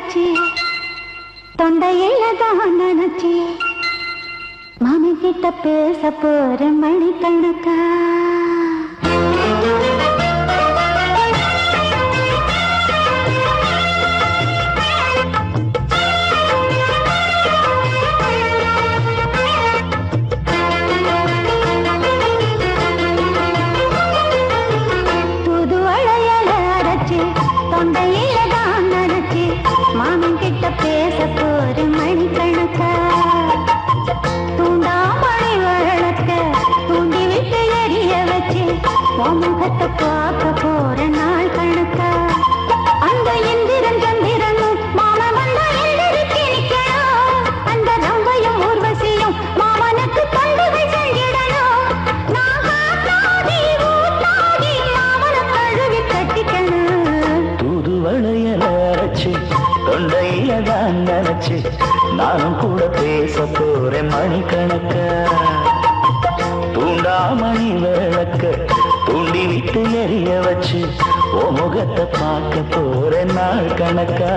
அரைச்சி தொண்டையில தான் நினைச்சி மாமி கிட்ட பேச போற மணிக்கணக்கா தொண்டையில தான் நினைச்சி மாமன் கிட்ட பேச போற மணிக்கணக்கா தூண்டாமணி வழக்க தூண்டி விட்டு எரிய வச்சு முகத்தை பார்க்க போற நாள் கணக்கா அந்த இந்திரன் சந்திரனும் மாமன் வந்த எந்திரிக்கு நிக்கணும் அந்த ரம்பையும் ஊர்வசியும் மாமனுக்கு பண்டுகள் செஞ்சிடணும் நான் காத்தாடி ஊத்தாடி மாமனை கழுவி கட்டிக்கணும் வளையல அரைச்சு தொண்டையில தான் நினைச்சு நானும் கூட பேச போறேன் மணிக்கணக்க தூண்டாமணி விளக்க தூண்டி விட்டு எரிய வச்சு ஓ முகத்தை பார்க்க போறேன் நாள் கணக்கா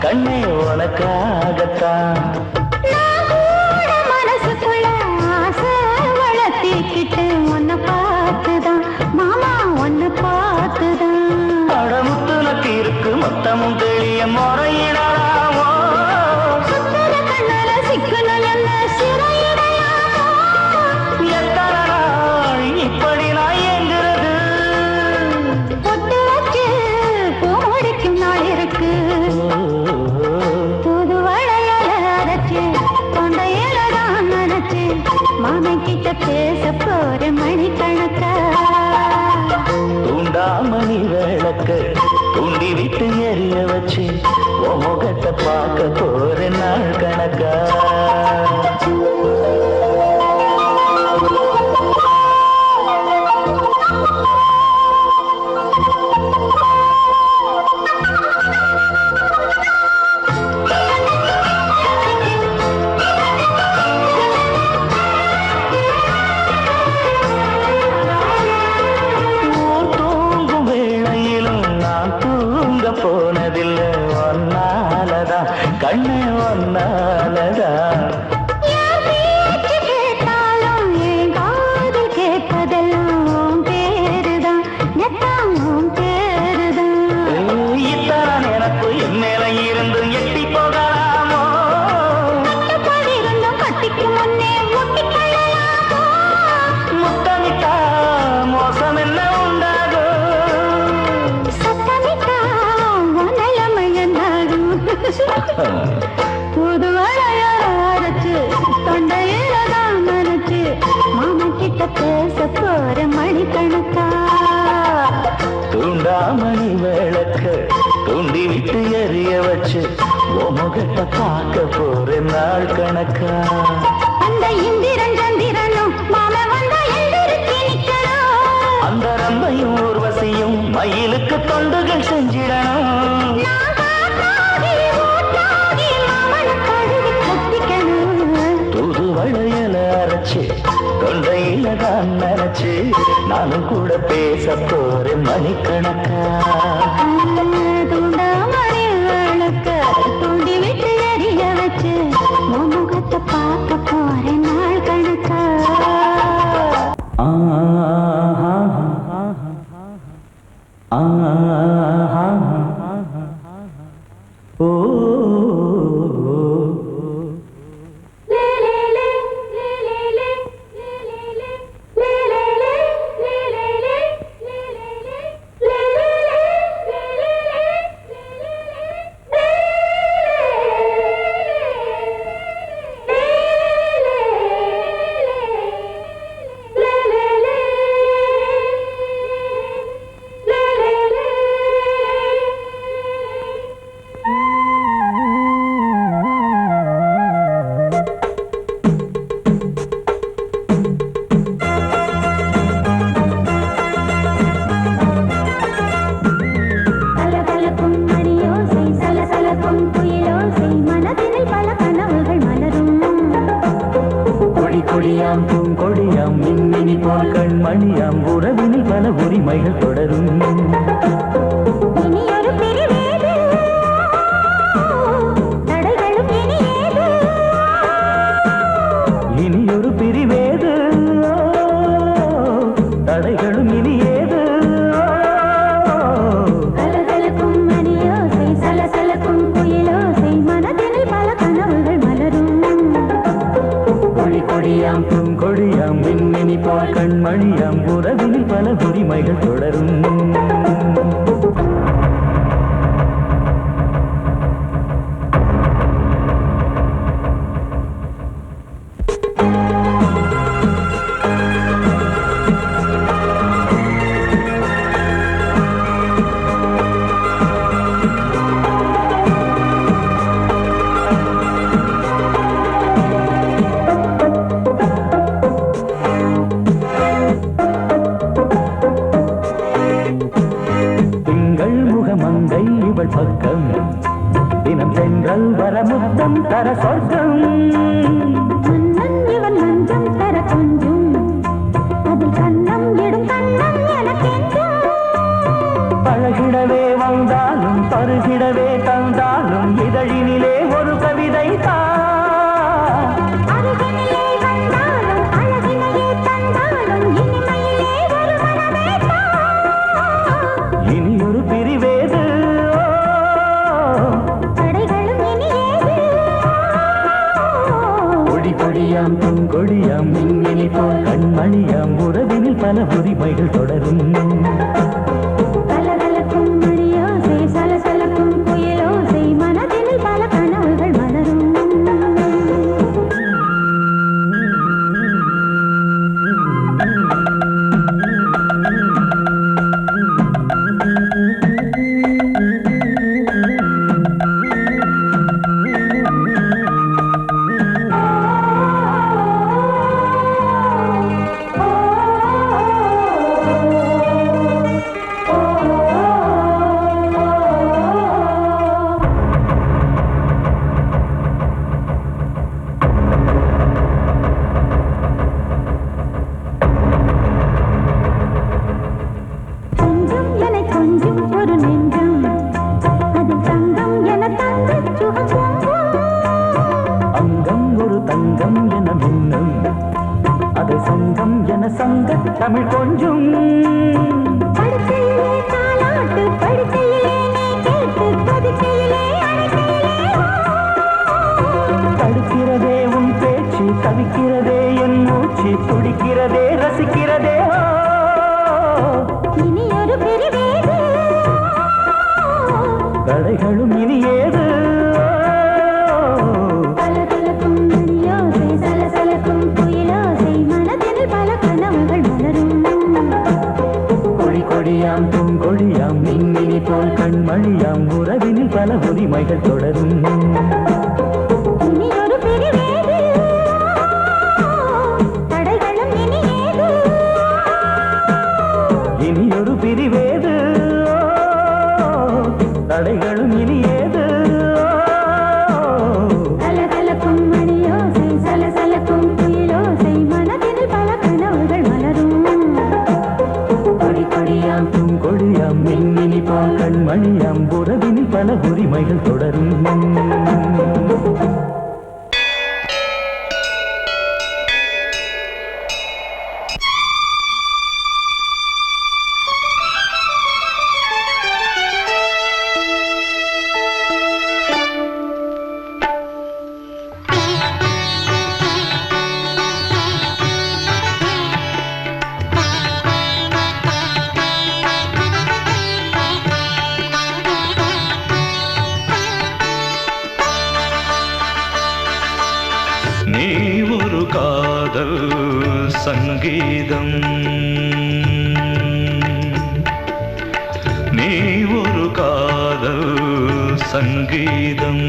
கண்ணே உனக்காகத்தான் மனசுக்குள்ள ஆசை வளர்த்திக்கிட்டு உன்னை பார்த்துதான் மாமா உன்னை பார்த்துதான் அடமுத்து நக்கு இருக்கு மொத்தமும் தெளிய முறையிடலாமோ சுத்தர கண்ணல சிக்கணும் என்ன சிறையிடையாமோ எத்தனை நாள் இப்படி நான் எங்கிறது பொட்டு வச்சு பூ முடிக்கும் நாள் இருக்கு மாமன் கிட்ட பேச போற மணிக்கணக்கா தூண்டாமணி விளக்க தூண்டி விட்டு எரிய வச்சு முகத்தை பார்க்க போற நாள் கணக்கா போனதில்லை ஒன்னாலதான் கண்ணு ஒன்னாலதான் கேட்டாலும் என் காது கேட்பதெல்லாம் பேருதான் எத்தாம் பேருதான் இத்தான் எனக்கு என் மேல இருந்து எட்டி போகலாமோ கட்டுப்பாடு இருந்தும் கட்டிக்கு முன்னே முட்டிக்கொள்ளலாமோ முத்தமிட்டா மோசம் என்ன உண்டாகும் புது வளையச்சு தொண்டையில தான் நினைச்சு மாமன் கிட்ட பேச போற மணிக்கணக்கா தூண்டாமணி விளக்க தூண்டி விட்டு எரிய வச்சு முகத்தை பார்க்க போற நாள் கணக்கா அந்த இந்திரன் சந்திரனும் மாமன் வந்த எந்திரிக்கு நிக்கணும் அந்த ரம்பையும் ஊர்வசியும் மயிலுக்கு தொண்டுகள் செஞ்சிடணும் புது வளையல அரைச்சு தொண்டையில தான் நினைச்சு நானும் கூட பேச போறேன் மணிக்கணக்கா தூண்டாமணி விளக்க தூண்டி விட்டு எரிய வச்சு முகத்தை பார்க்க போறேன் நாள் கணக்கா ஓ இனியொரு பிரிவேது தடைகளும் இனியேது இனியொரு பிரிவேது தடைகளும் இனியேது கலகலக்கும் மணியோசை சலசலக்கும் குயிலோசை மனதினில் பல கனவுகள் மலரும் கொடி கொடியாம் பூங்கொடியாம் மின்மினி போல் கண்மணியாம் உறவினில் பல உரிமைகள் தொடரும் மங்கை இவள் பக்கம் தினம் சென்றல் வர முத்தம் தர சொர்க்கம் மன்னன் இவன் மஞ்சம் தர கொஞ்சம் அதில் கண்ணம் இடும் கண்ணம் எனக்கென்றும் பழகிடவே வந்தாலும் பருகிடவே தந்தாலும் இதழினிலே ஒரு கவிதை அருகினிலே வந்தாலும் அழகினையே தந்தாலும் இனிமையிலே ஒரு மனமே இனியொரு பிரிவேது தடைகளும் இனியேது கொடி கொடியாம் பூங்கொடியாம் மின்மினி போல் கண்மணியாம் உறவினில் பல உரிமைகள் தொடரும் கலகலக்கும் மணியோசை சலசலக்கும் குயிலோசை மனதினில் பல கனவுகள் மலரும் கொஞ்சம் என கொஞ்சம் ஒரு நெஞ்சம் அதில் தங்கம் என தங்க சுகம் அங்கம் ஒரு தங்கம் என மின்னும் அது சங்கம் என சங்க தமிழ் கொஞ்சம் படுக்கையிலே தாலாட்டு படுக்கையிலே நீ கேட்டு படுக்கையிலே அழைக்கையிலே தடுக்கிறதே உன் பேச்சு தவிக்கிறதே என் மூச்சு துடிக்கிறதே ரசிக்கிறதே இனியொரு பிரிவேது தடைகளும் இனியேது கலகலக்கும் மணியோசை சலசலக்கும் குயிலோசை மனதினில் பல கனவுகள் மலரும் கொடி கொடியாம் பூங்கொடியாம் மின்மினி போல் கண்மணியாம் உறவினில் பல உரிமைகள் தொடரும் இனியொரு பிரிவேது தடைகளும் இனியேது இனியொரு பிரிவேது தடைகளும் இனியேது கலகலக்கும் மணியோசை சலசலக்கும் குயிலோசை மனதினில் பல கனவுகள் மலரும் கொடி கொடியாம் பூங்கொடியாம் மின்மினி போல் கண்மணியாம் உறவினில் பல உரிமைகள் தொடரும் நீ ஒரு காதல் சங்கீதம் நீ ஒரு காதல் சங்கீதம்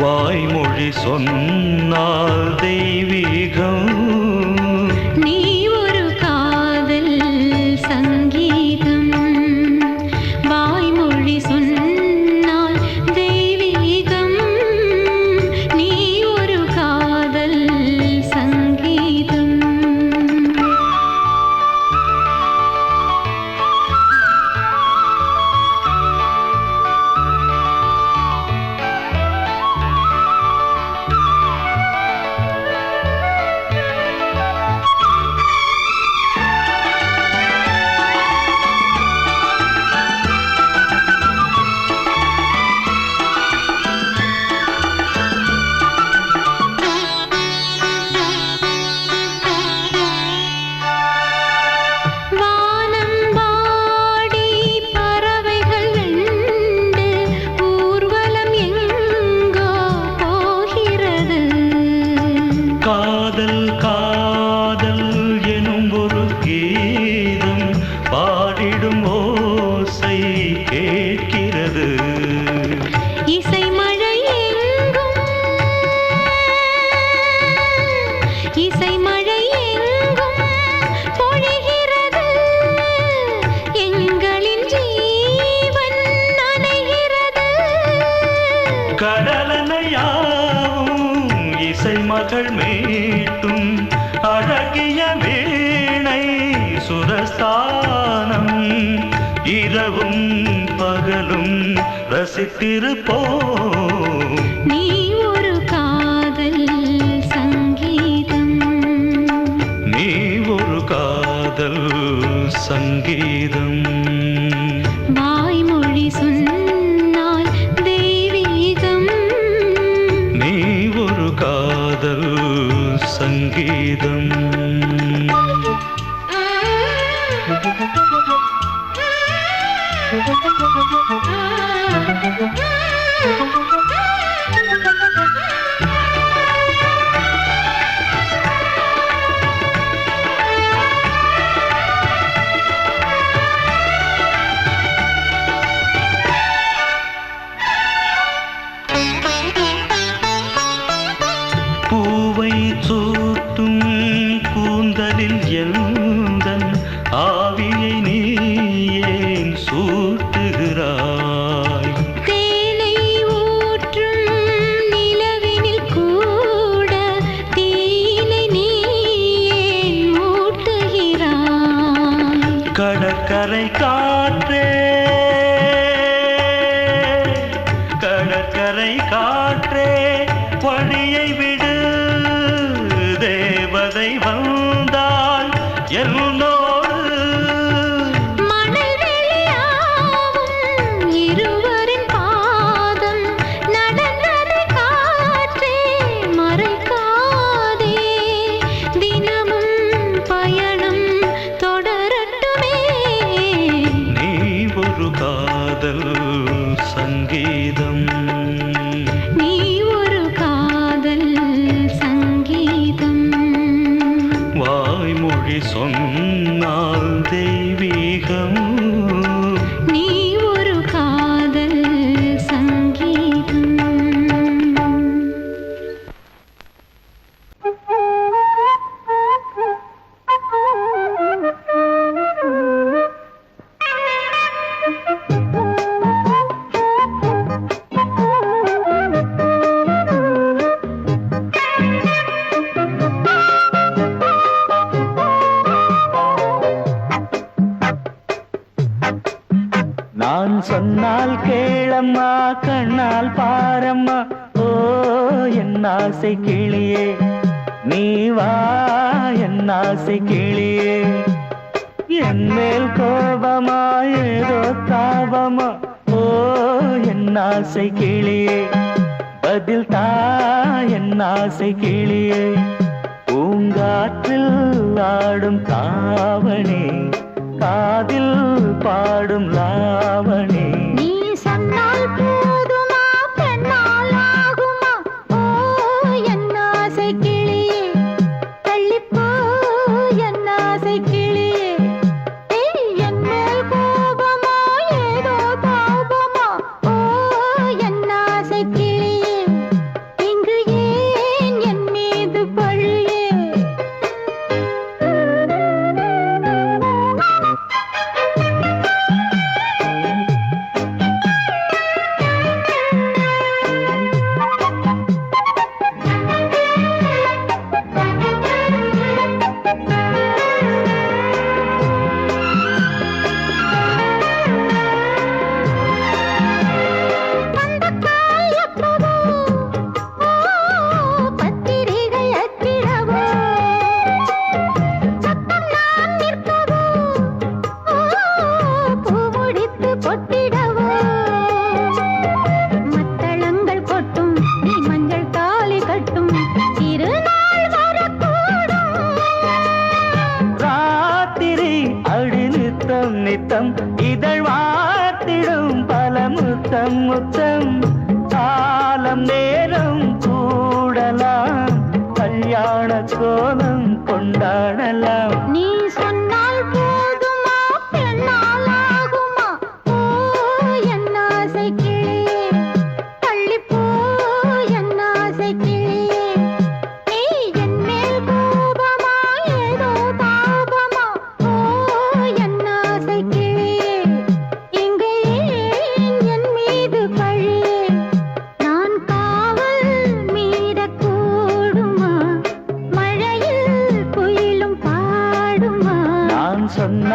வாய்மொழி சொன்னால் தெய்வீகம் நீ ஒரு காதல் சங்கீதம் வாய்மொழி சொன்னால் தெய்வீகம் நீ ஒரு காதல் சங்கீதம் கீதம் பாடிடும் ஓசை கேட்கிறது. இசை மழை எங்கும் இசை மழை எங்கும் பொழிகிறது. எங்களின் ஜீவன் நனைகிறது. கடலனையாவும் இசை மகள் மீட்டும் அழகிய வீணை சுரஸ்தானம். இரவும் பகலும் ரசித்திருப்போம். நீ ஒரு காதல் சங்கீதம். நீ ஒரு காதல் சங்கீதம். வாய்மொழி சொன்னால் தெய்வீகம். நீ ஒரு காதல் சங்கீதம். பூவை சூட்டும் கூந்தலில் எந்தன் ஆவியை நீ ஏன் சூட்டுகிறாய்? தேனை ஊற்றும் நிலவினில் கூட தீனை நீ ஏன் மூட்டுகிறாய்? கடற்கரை காற்றே, கடற்கரை காற்றே வழியை விடு. தேவதை வந்தால் என்னோடு. மணல் வெளியாகும் இருவரின் பாதம் நடந்ததை காற்றே மறைக்காதே. தினமும் பயணம் தொடரட்டுமே. நீ ஒரு காதல் சங்கீதம். நீ ஒரு காதல் சங்கீதம். வாய்மொழி சொன்னால் தெய்வீகம். நீ ஒரு காதல் சங்கீதம். நான் சொன்னால் கேளம்மா, கண்ணால் பாரம்மா. ஓ என் ஆசை கிளியே, நீ வா என் ஆசை கிளியே. என் மேல் கோபமா ஏதோ தாபமா? ஓ என் ஆசை கிளியே, பதில் தா என் ஆசை கிளியே. பூங்காற்றில் ஆடும் தாவணி, காதில் பாடும் லாவணி. நீ சொன்னால் போதுமா, பெண்ணால் ஆகுமா? ஓ என் ஆசை கிளியே, தள்ளிப்போ என் ஆசை கிளியே. என் மேல் கோபமா ஏதோ தாபமா? ஓ என் ஆசை கிளியே, இங்கு ஏன் என் மீது பழியே? நித்தம் இதழ் வாத்திடும் பல முத்தம் முத்தம். காலம் நேரம் கூடலாம், கல்யாண கோலம் கொண்டாடலாம். நீ சொன்னால்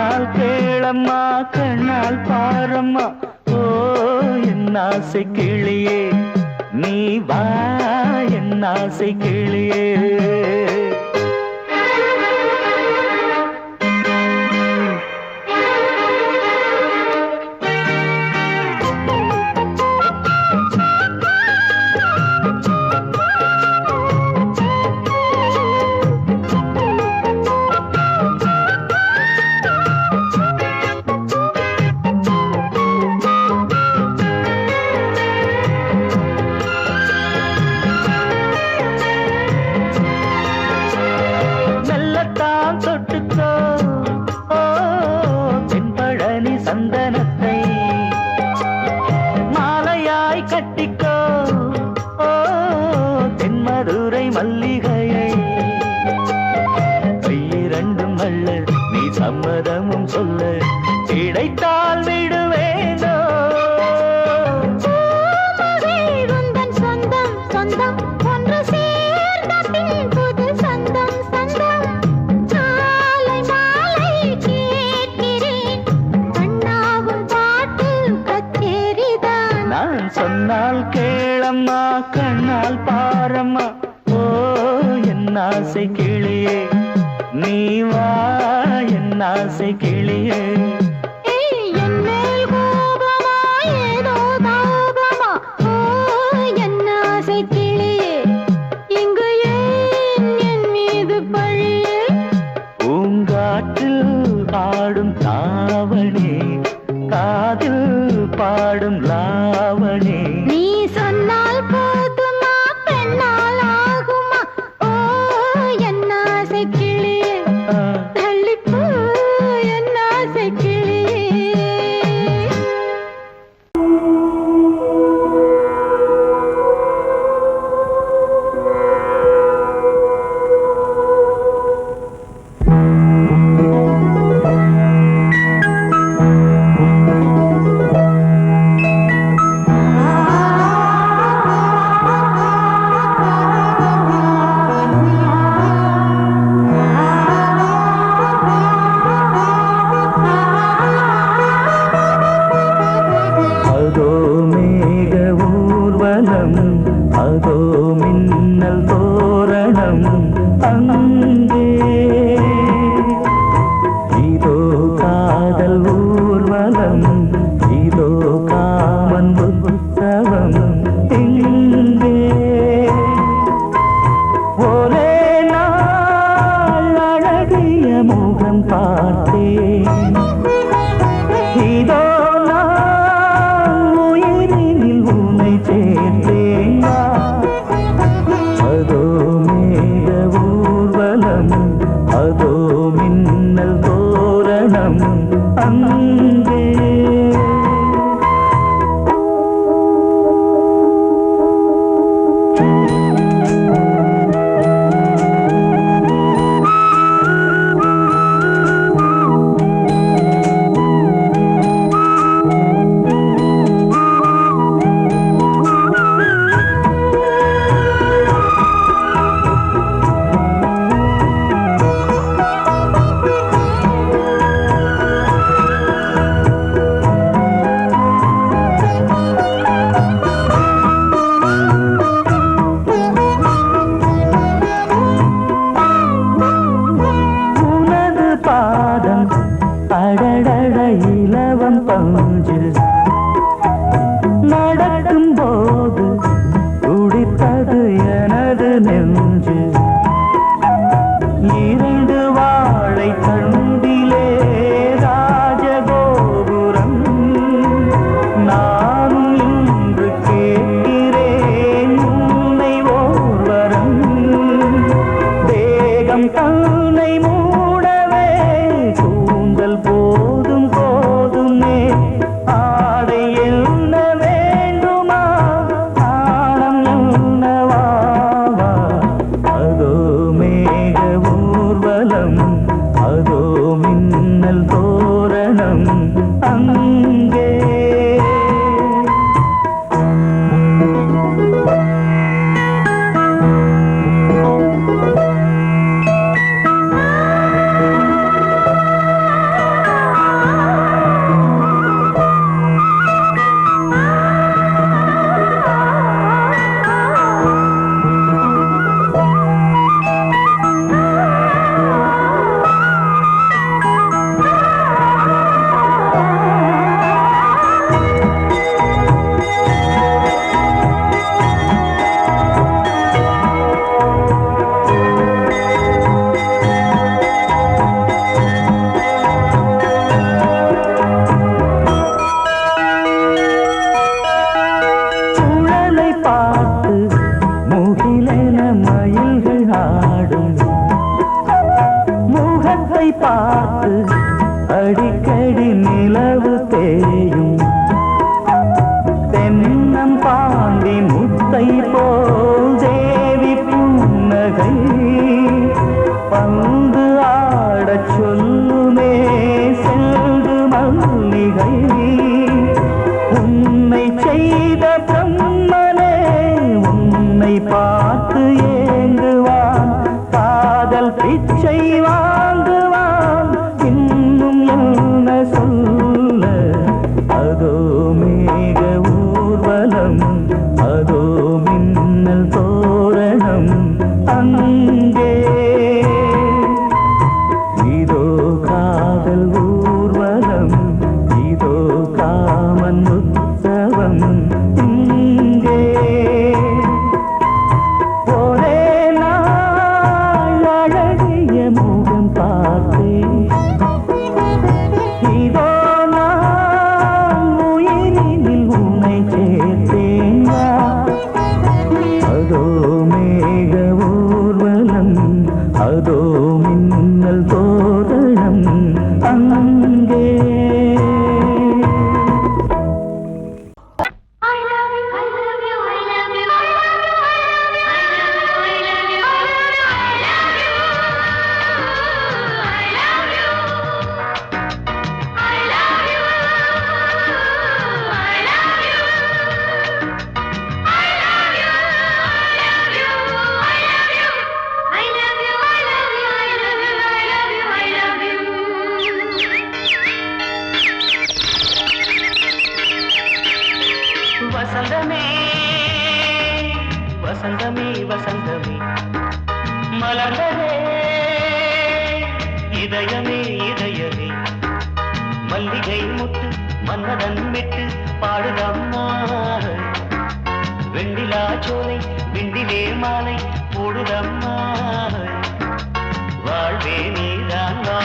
சொன்னால் கேளம்மா கண்ணால் பாரம்மா ஓ என் ஆசை கிளியே நீ வா என் ஆசை கிளியே சந்தனத்தை மாலையாய் கட்டிக்கோ ஓ தென்மதுரை மல்லிகையை கையிரண்டும் அல்ல நீ சம்மதமும் சொல்ல கிடைத்தால் விடுவேனோ சொந்தம் சொந்தம் ஒன்று சேர்ந்த பின் புது சொந்தம் சொந்தம் மாலை மாலை கேட்கிறேன் கண்ணாவும் பாட்டு கச்சேரிதான் நான் சொன்னால் கேளம்மா கண்ணால் பாரம்மா ஓ என் ஆசை கிளியே நீ வா என் ஆசை கிளியே பாடும் தாவணி காதில் பாடும் லாவணி நீ சொன்னால் போதுமா பெண்ணால் ஆகுமா ஓ என் ஆசை கிளியே தள்ளிப்போ என் ஆசை அதோ மின்னல் தோரணம் அங்கே இதோ காதல் ஊர்வலம் இதோ காமன் உற்சவம் எங்கே ஒரே நாள் அழகிய முகம் பார்த்தேன் இதோ நான் உயிரினில் உன்னை சேர்த்தேன் அதோ மேக ஊர்வலம் அதோ மின்னல் தோரணம் அங்கே அடடட இலவம் பஞ்சு நடக்கும் போது துடித்தது எனது நெஞ்சு இரண்டு வாழை தண்டிலே ராஜகோபுரம் நானும் இன்று கேட்கிறேன் உன்னை ஓர்வரம் தேகம் தன்னை மூடவே கூந்தல் போதும் போதுமே ஆடை என்ன வேண்டுமா ஆடம் என்னவாவா அதோ மேக ஊர்வலம் அதோ மின்னல் தோரணம் அங்கே மாளிகை உன்னை செய்த பிரம்மனே உன்னை பார்த்து ஏங்குவான் காதல் பிச்சை வாங்குவான் இன்னும் என்ன சொல்ல அதோ மேக ஊர்வலம் அதோ மின்னல் தோரணம் அங்கே இதோ காதல் ஊர்வலம் இதோ காமன் உற்சவம் இங்கே ஒரே நாள் அழகிய முகம் பார்த்தேன் இதோ நான் உயிரினில் உன்னை சேர்த்தேன் அதோ மேக ஊர்வலம் அதோ மின்னல் தோரணம் அங்கே வசந்தமே வசந்தமே வசந்தமே மலர்ந்ததே இதயமே இதயமே மல்லிகை முட்டு மன்னதன் விட்டு பாடுதம்மா வெண்ணிலா சோலை வெண்டிலே மாலை போடுதம்மா வாழ்வே நீதான் வா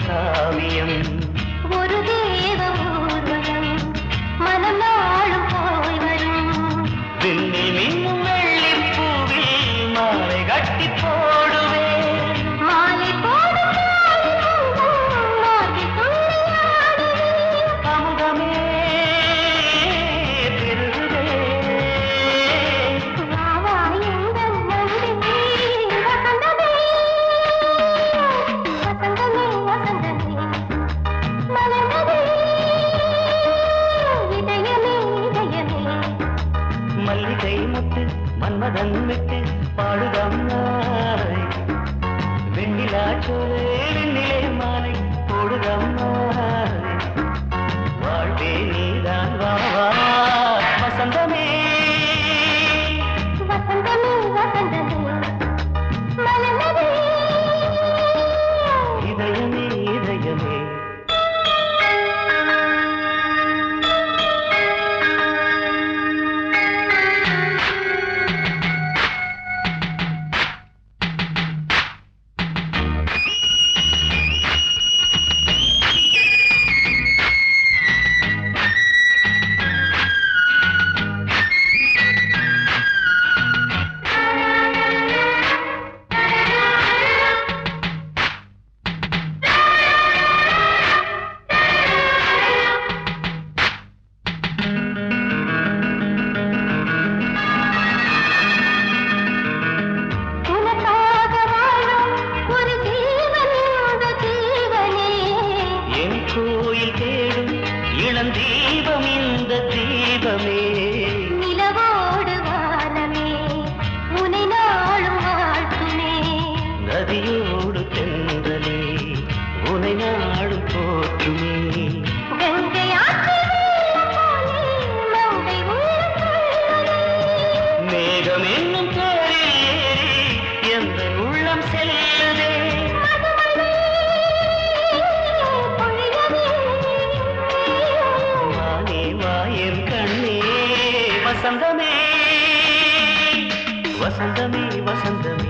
காவியம் ஒரு தேவ ஊர்வலம் மனம் நாளும் போய் வரும் விண்ணில் மின்னும் வெள்ளி பூவில் மாலை கட்டி போடுவேன் மாலை போடும் அமுதமே பெருகுதே மல்லிகை முத்து மன்மதன் விட்டு பாடுதம்மாய் வெண்ணிலா சோலை வெண்ணிலே மாலை போடுதம்மாய் வாழ்வே நீதான் வா வசந்தமே வசந்தமே வசந்தமே மலர்ந்ததே இதயமே இதயமே தீபம் இந்த தீபமே நிலவோடு வானமே உனை நாளும் வாழ்த்துமே நதியோடு தென்றலே உனை நாளும் போற்றுமே கங்கையா வசந்தமே வசந்தமே வசந்தமே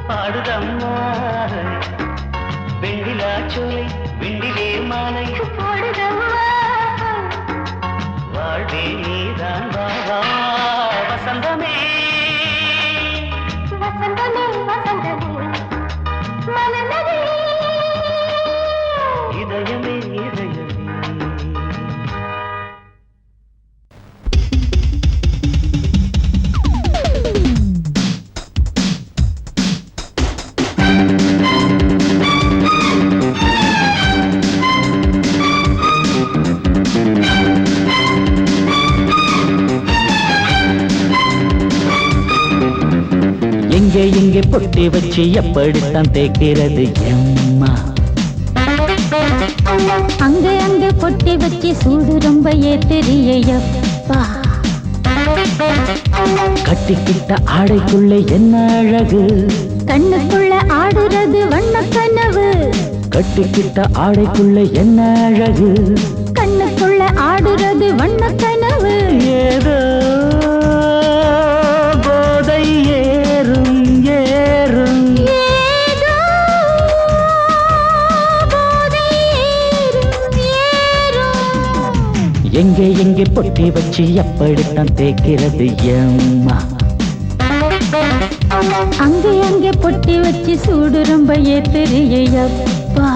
பாடுதம்மா வெண்ணிலா சோலை வெண்ணிலே மாலை வாழ்வே நீதான் வா வா வசந்தமே வசந்தமே வசந்தமே மனநதி இதயமே இதயமே எங்கே எங்கே பொட்டி வச்சு எப்படித்தான் தேய்க்கிறது எம்மா அங்க அங்க பொட்டி வச்சு சூடு ரொம்ப ஏத்தெரியப்பா கட்டிக்கிட்ட ஆடைக்குள்ள என்ன அழகு கண்ணுக்குள்ள ஆடுறது வண்ண கனவு கட்டிக்கிட்ட ஆடைக்குள்ள என்ன அழகு கண்ணுக்குள்ள ஆடுறது வண்ண கனவு ஏதோ போதை ஏறும் ஏறும் ஏதோ போதை ஏறும் ஏறும் எங்கே எங்கே பொட்டி வச்சு எப்படித்தான் தேய்க்கிறது எம்மா அங்கே அங்கே பொட்டி வச்சு சூடு ரொம்ப ஏத்தெரியப்பா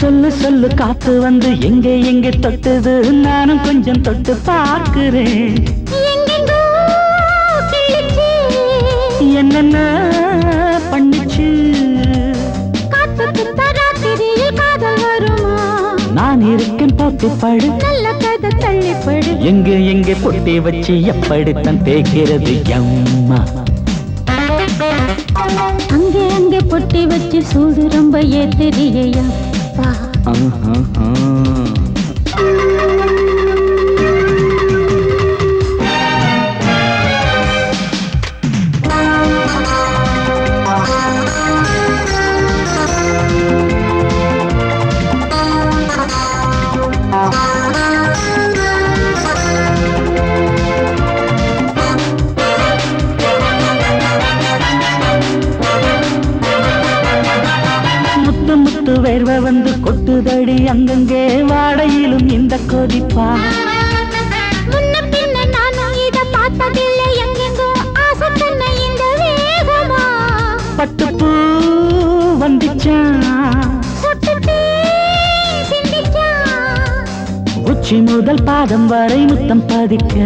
சொல்லு சொல்லு காத்து வந்து எங்கே எங்கே தொட்டுது நானும் கொஞ்சம் தொட்டு பார்க்கிறேன் என்னென்ன பண்ணிச்சு நான் இருக்கேன் பார்த்து படு நல்ல கதை தள்ளிப்படு எங்கே எங்கே பொட்டி வச்சு எப்படித்தான் தேய்க்கிறது எம்மா அங்கே அங்கே பொட்டி வச்சு சூடு ரொம்ப ஏத்தெரியப்பா முத்து முத்து வேர்வை வந்து கொட்டுதடி அங்கங்கே வாடையிலும் இந்த கொதிப்பா முன்ன பின்ன நானும் இத பார்த்ததில்லை எங்கெங்கோ ஆசை தன்னை இந்த வேகமா பட்டுப்பூ வந்துச்சான் சுட்டுட்டு சிந்திச்சான் உச்சி முதல் பாதம் வரை முத்தம் பதிக்க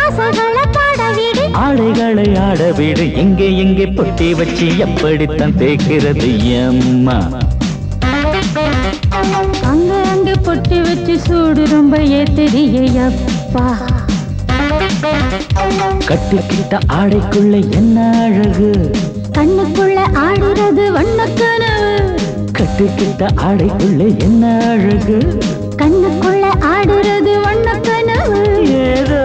ஆசைகளை பாட விடு ஆடைகளை ஆட விடு எங்கே எங்கே பொட்டி வச்சு எப்படித்தான் தேய்க்கிறது எம்மா அங்க அங்க பொட்டி வச்சு சூடு ரொம்ப ஏத்தெரியப்பா கட்டிக்கிட்ட ஆடைக்குள்ள என்ன அழகு கண்ணுக்குள்ள ஆடுறது வண்ண கனவு கட்டிக்கிட்ட ஆடைக்குள்ள என்ன அழகு கண்ணுக்குள்ள ஆடுறது வண்ண கனவு ஏதோ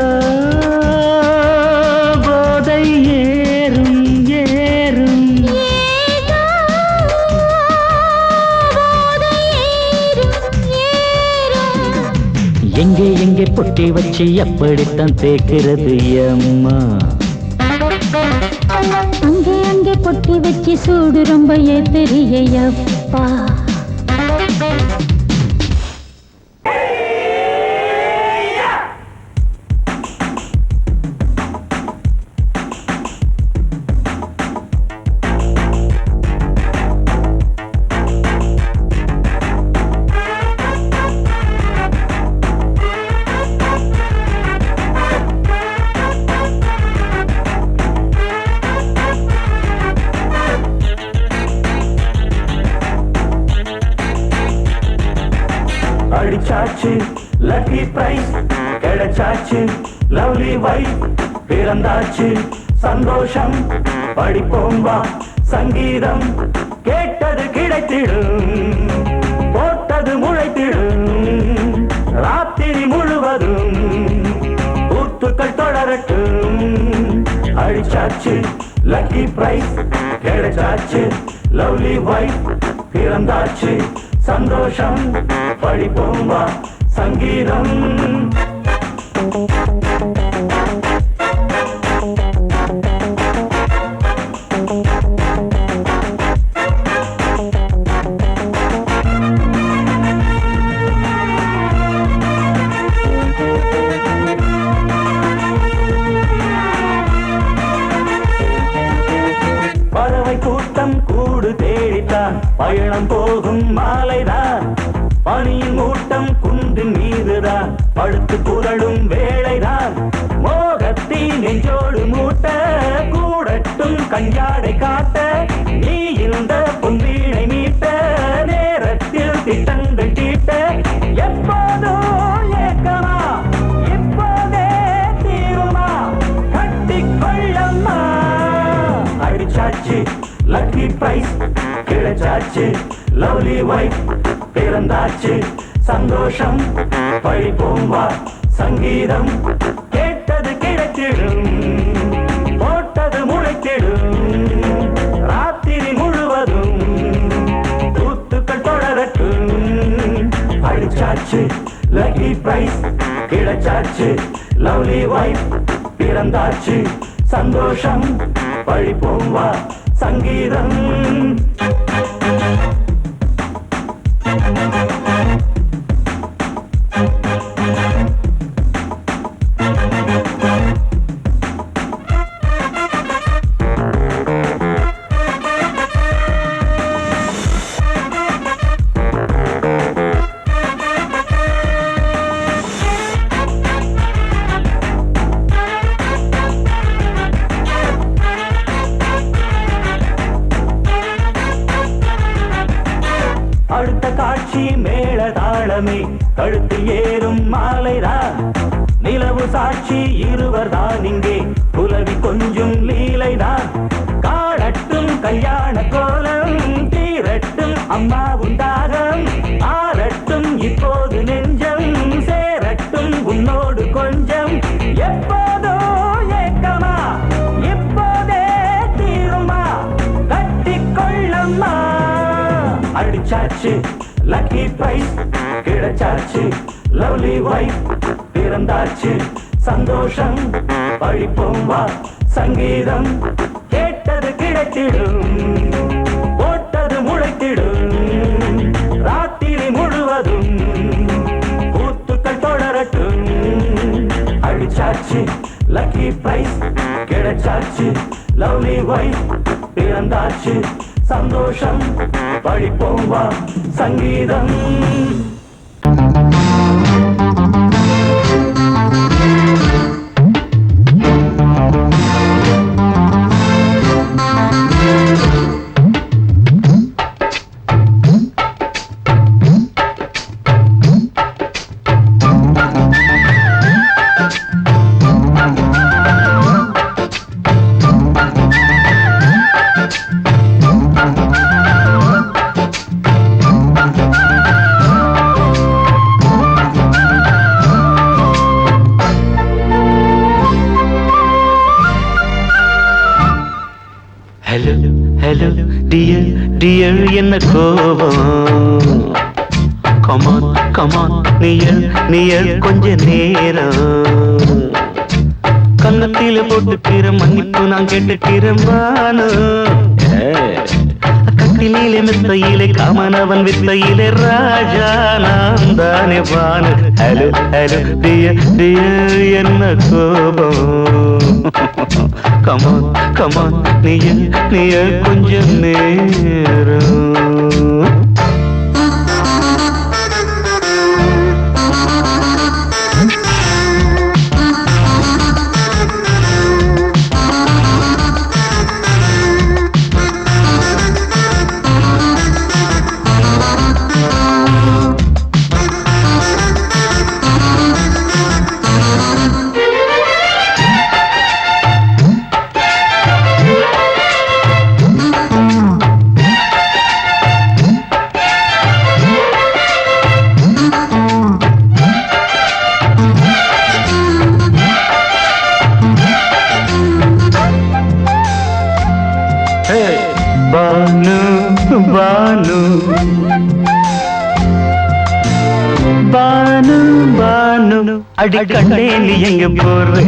போதை ஏறும் ஏறும் ஏதோ போதை ஏறும் ஏறும் எங்கே எங்கே பொட்டி வச்சு எப்படித்தான் தேய்க்கிறது எம்மா அங்கே அங்கே பொட்டி வச்சு சூடு ரொம்ப ஏத்தெரியப்பா அடிச்சாச்சு லக்கி பிரைஸ் கிடைச்சாச்சு லவ்லி வைஃப் பிறந்தாச்சு சந்தோஷம் படிப்போம் வா சங்கீதம் கேட்டது கிடைத்திடும் போட்டது முளைத்திடும் ராத்திரி முழுவதும் ஊத்துக்கள் தொடரட்டும் அடிச்சாச்சு லக்கி பிரைஸ் கிடைச்சாச்சு லவ்லி வைஃப் பிறந்தாச்சு சந்தோஷம் படிப்போம் வா சங்கீதம் பறவை கூட்டம் கூடு தேடித்தான் பயணம் போகும் மாலைதான் பனியின் மூட்டம் குன்றின் மீதுதான் படுத்து புரளும் வேளைதான் மோகத்தி நெஞ்சோடு மூட்ட கூடட்டும் கஞ்சாடை காட்ட நீ இருந்த பொன்வீணை மீட்ட நேரத்தில் திட்டங்கள் தீட்ட எப்போதோ ஏக்கமா இப்போதே தீருமா கட்டிக்கொள்ளம்மா அடிச்சாச்சு லக்கி பிரைஸ் கிடைச்சாச்சு லவ்லி வைஃப் பிறந்தாச்சு சந்தோஷம் படிப்போம் வா சங்கீதம் கேட்டது கிடைத்திடும் போட்டது முளைத்திடும் ராத்திரி முழுவதும் ஊத்துக்கள் தொடரட்டும் அடிச்சாச்சு லக்கி பிரைஸ் கிடைச்சாச்சு லவ்லி வைஃப் பிறந்தாச்சு சந்தோஷம் படிப்போம் வா சங்கீதம் அடுத்த காட்சி மேள தாளமே கழுத்தில் ஏறும் மாலைதான் நிலவு சாட்சி இருவர் தான் இங்கே புலவி கொஞ்சம் லீலைதான் காணட்டும் கல்யாண கோலம் தீரட்டும் அம்மா உண்டாகம் ஆரட்டும் இப்போது நெஞ்சம் சேரட்டும் உன்னோடு கொஞ்சம் எப்போதோ ஏக்கமா இப்போதே தீருமா கட்டிக்கொள்ளம்மா அடிச்சாச்சு லக்கி பிரைஸ் கிடைச்சாச்சு லவ்லி வைஃப் பிறந்தாச்சு சந்தோஷம் படிப்போம் வா சங்கீதம் கேட்டது கிடைத்திடும் போட்டது முளைத்திடும் ராத்திரி முழுவதும் ஊத்துக்கள் தொடரட்டும் அடிச்சாச்சு லக்கி பிரைஸ் கிடைச்சாச்சு லவ்லி வைஃப் பிறந்தாச்சு சந்தோஷம் படிப்போம் வா சங்கீதம் ஹலோ ஹலோ டியர் டியர் என்ன கோபம் கமான் கமான் நியர் நியர் கொஞ்ச நேரம் கன்னத்தில போட்டுக்கிற மன்னிப்பு நான் கேட்டுக்கிறேன் கட்டிலே மெத்தையிலே காமனவன் வித்தையிலே ராஜா நான் தானே வானு ஹலோ ஹலோ டியர் டியர் என்ன கோபம் கமான் கமான் நீய கொஞ்சம் நேரம் அடி கண்டே நீ எங்க போற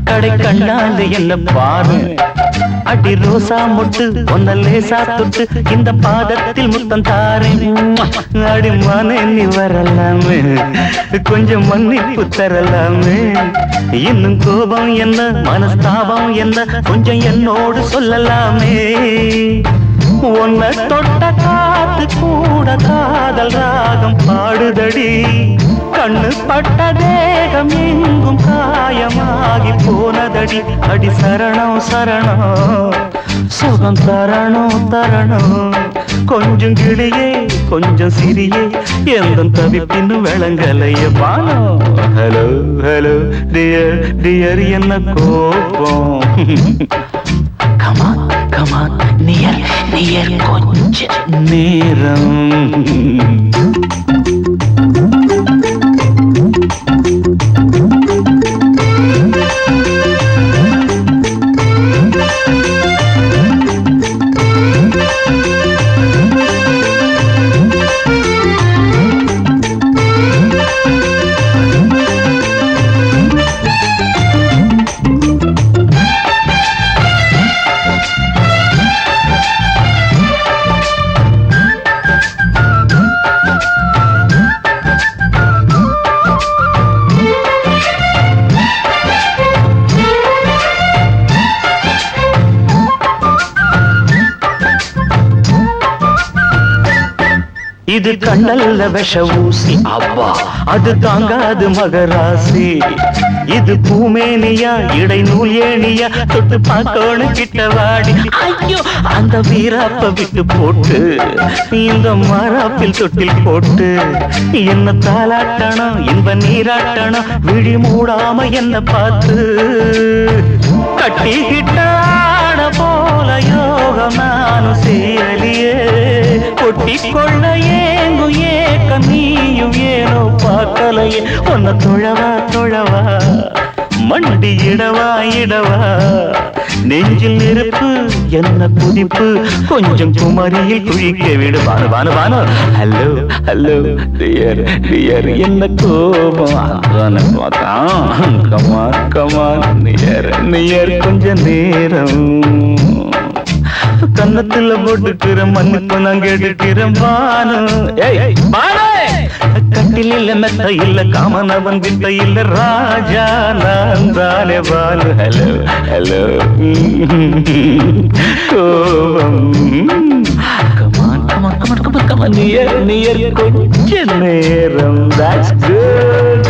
கடை கண்டாந்து என்ன பாரு அடி ரோசா முட்டு ஒன்ன லேசா தொட்டு இந்த பாதத்தில் முத்தம் தாரேன் அடி மானே நீ வரலாமே கொஞ்சம் மன்னிப்பு தரலாமே இன்னும் கோபம் என்ன மனஸ்தாபம் என்ன கொஞ்சம் என்னோடு சொல்லலாமே உன்னை தொட்ட காத்து கூட காதல் ராகம் பாடுதடி கண்ணு பட்ட தேகம் எங்கும் காயமாகி போனதடி அடி சரணம் சரணம் சுகம் தரணும் தரணும் கொஞ்சம் கிளியே கொஞ்சம் சிறியே எந்த தவிப்பின்னு விளங்கலைய பானோ ஹலோ ஹலோ டியர் டியர் என்ன கோபம் கமான் கமான் நியர் நியர் கொஞ்ச நேரம் இது கண்ணல்ல விஷ ஊசி அப்பா அது தாங்காது மகராசி இது பூமேனியா இடை நூல் ஏனியா தொட்டு பார்க்கணும் கிட்ட வாடி ஐயோ அந்த வீராப்ப விட்டு போட்டு இந்த மாறாப்பில் தொட்டில் போட்டு என்ன தாலாட்டணும் இன்ப நீராட்டணும் விழி மூடாம என்ன பார்த்து கட்டிக்கிட்ட போல யோகம் நானும் செய்யலியே கொட்டிக்கொள்ள ஏங்கும் ஏக்க நீயும் ஏனோ பார்க்கலையே உன்னை தொழவா தொழவா மண்டி இடவா இடவா நெஞ்சில் நெருப்பு என்ன குதிப்பு கொஞ்சம் குமரியில் குழிக்க விடு வானு வானு வானு ஹலோ ஹலோ டியர் டியர் என்ன கோபம் கமான் கமான் நியர் நியர் கொஞ்ச நேரம் கன்னத்துல போட்டுக்கிற மன்னிப்பு நான் கேட்டுக்கிறேன் பானு கட்டில் இல்ல மெத்த இல்ல காமனவன் வித்த இல்ல ராஜா நான் தானே பானு ஹலோ ஹலோ கோபம் come on come on come on come on come on near near கொஞ்ச நேரம் that's good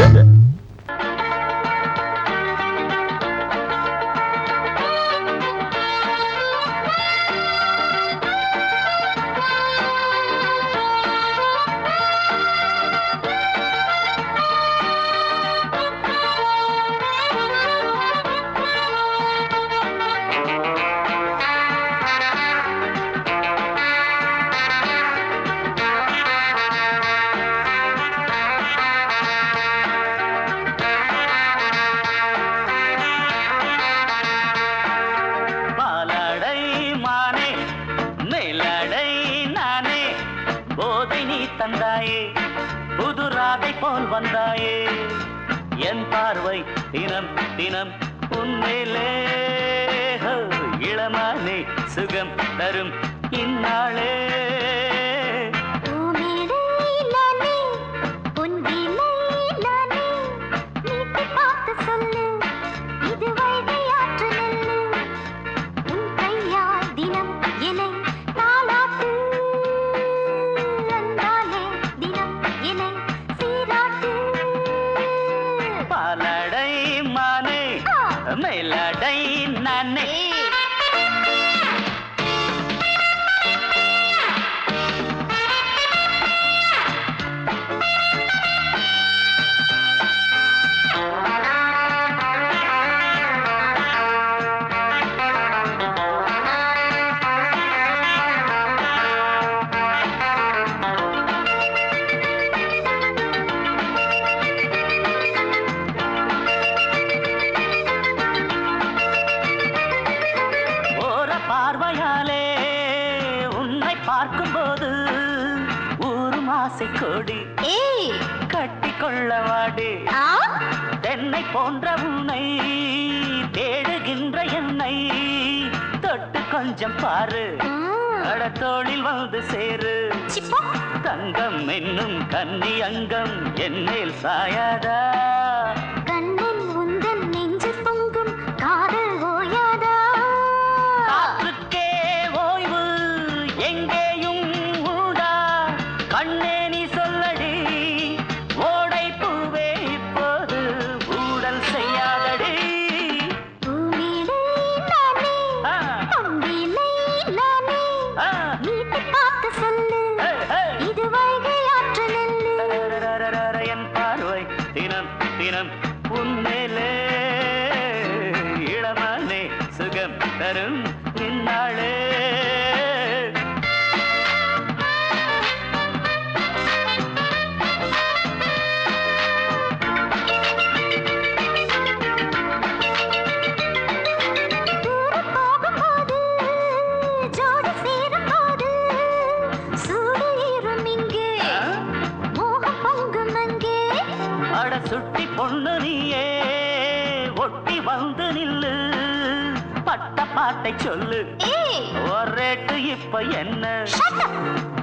தந்தாயே புது ராதை போல் வந்தாயே என் பார்வை தினம் தினம் உன்மேலே இளமானே சுகம் தரும் இந்நாளே மேலடை நானே பார்வையாலே உன்னை பார்க்கும்போது ஊரும் ஆசை கொடி கட்டி கொள்ள வாடி என்னை போன்ற உன்னை தேடுகின்ற என்னை தொட்டு கொஞ்சம் பாரு கடத்தோளில் வந்து சேரு தங்கம் என்னும் கன்னி அங்கம் என்னேல் சாயாதா கண்ணில் உந்தன் நெஞ்சு பொங்கும் காதல் ஓயாதா காற்றுக்கே ஓய்வு எங்கேயும் உண்டா கண்ணே நீ சொல்லடி ஓடை பூவே இப்போது ஊடல் செய்யாதடி பூமியிலே நானே பொங்கிலே நானே நீட்டு பார்த்து சொல்லு இது வைகை ஆற்று நெல்லு என் பார்வை தினம் தினம் உன்மேலே இளமானே சுகம் தரும் நின்னாளே தூரம் போகும்போது ஜோடி சேரும்போது சூடு ஏறும் இங்கே மோகம் பொங்கும் அங்கே அட சுட்டி பொண்ணு நீயே ஒட்டி வந்து நில்லு பட்ட பாட்டை சொல்லு ஏய் ஒரு ரேட்டு இப்ப என்ன shut up.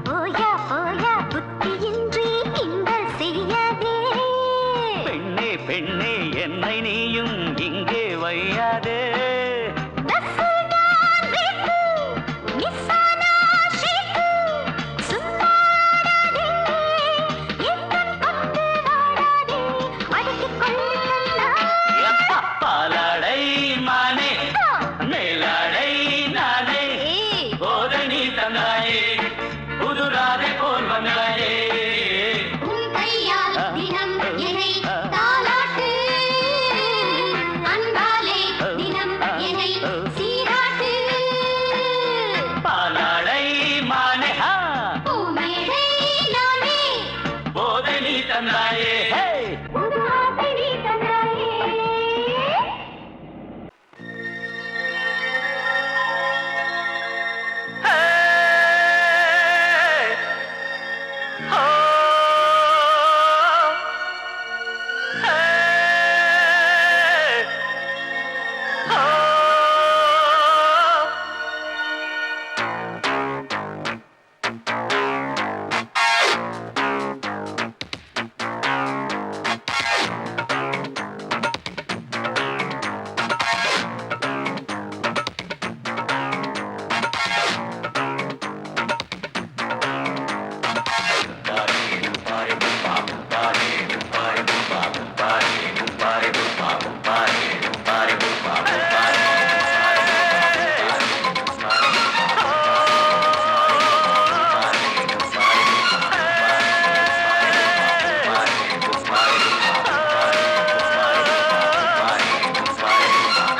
போயா போயா புத்தியின்றி கிண்டல் செய்யாதே பெண்ணே பெண்ணே என்னை நீயும் இங்கே வையாதே தசுதான் வேட்டு, மிஸ்ஸானா ஷேக்கு, சும்மாடாதே, எத்தன் கொண்டு வாடாதே, அடக்கிக் கொள்ளு கண்ணா. எப்பா பாலாடை மானே மேலாடை நானே ஏய், போதை நீ தந்தாயே புதுராதை போல் வந்தாயே உன் கையால் தினம் என்னை தாலாட்டு, அன்பாலே தினம் என்னை சீராட்டு. பாலாடை மானே ஹா பூமேடை நானே, போதை நீ தந்தாயே ஹே புது ஆசை நீ தந்தாயே.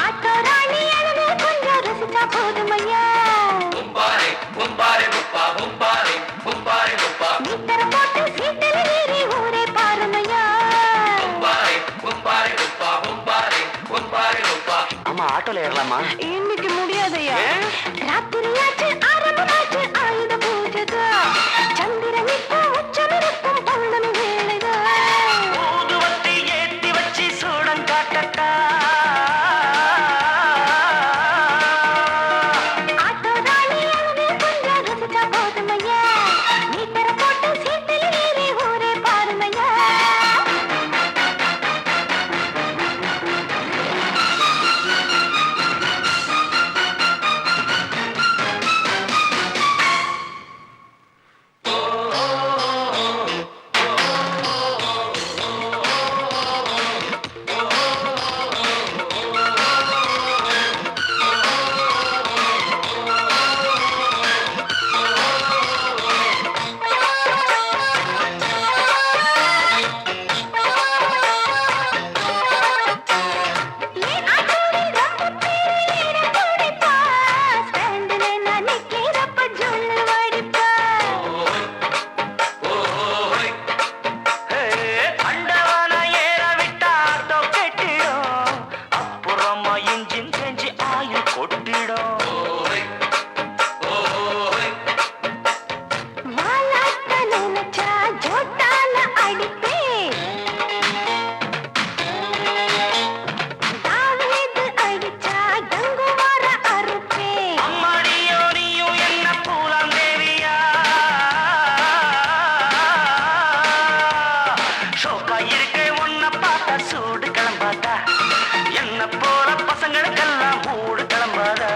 ஆட்டோராணி அழகு கொஞ்சம் ரசிச்சா போதுமையா மீட்டர போட்டு சீட்டில் ஏறி ஊரே பாருமையா அம்மா ஆட்டோல ஏறலாமா இன்னைக்கு முடியாதையா ராத்திரியாச்சு ஆரம்பமாச்சு ஆயுத பூஜைதா சந்திரன் இப்போ உச்சமிருக்கும் பௌர்ணமி வேளைதா ஊதுவத்தி ஏத்தி வச்சு சூடம் காட்டட்டா ஆட்டோராணி அழகு கொஞ்சம் ரசிச்சா போதுமையா மீட்டர போட்டு சீட்டில் ஏறி ஊரே பாருமையா ஷோக்கா இருக்கே உன்னை பார்த்தா சூடு கிளம்பாதா என்ன போல பசங்களுக்கெல்லாம் மூடு கிளம்பாதா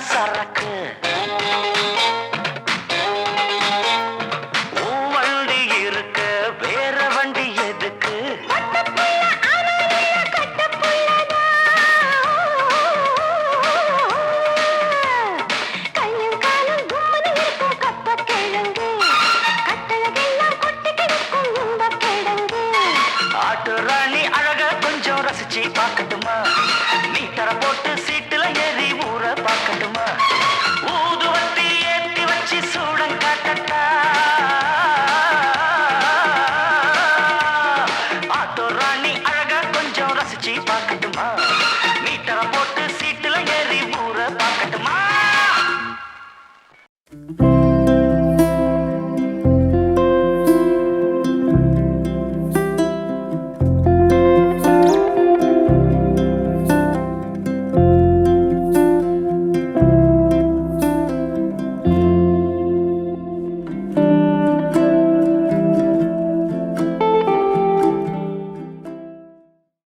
சரக்கு வண்டி இருக்க வேற வண்டி எதுக்கு ஆட்டு ராணி அழக கொஞ்சம் ரசிச்சு பார்க்கட்டும்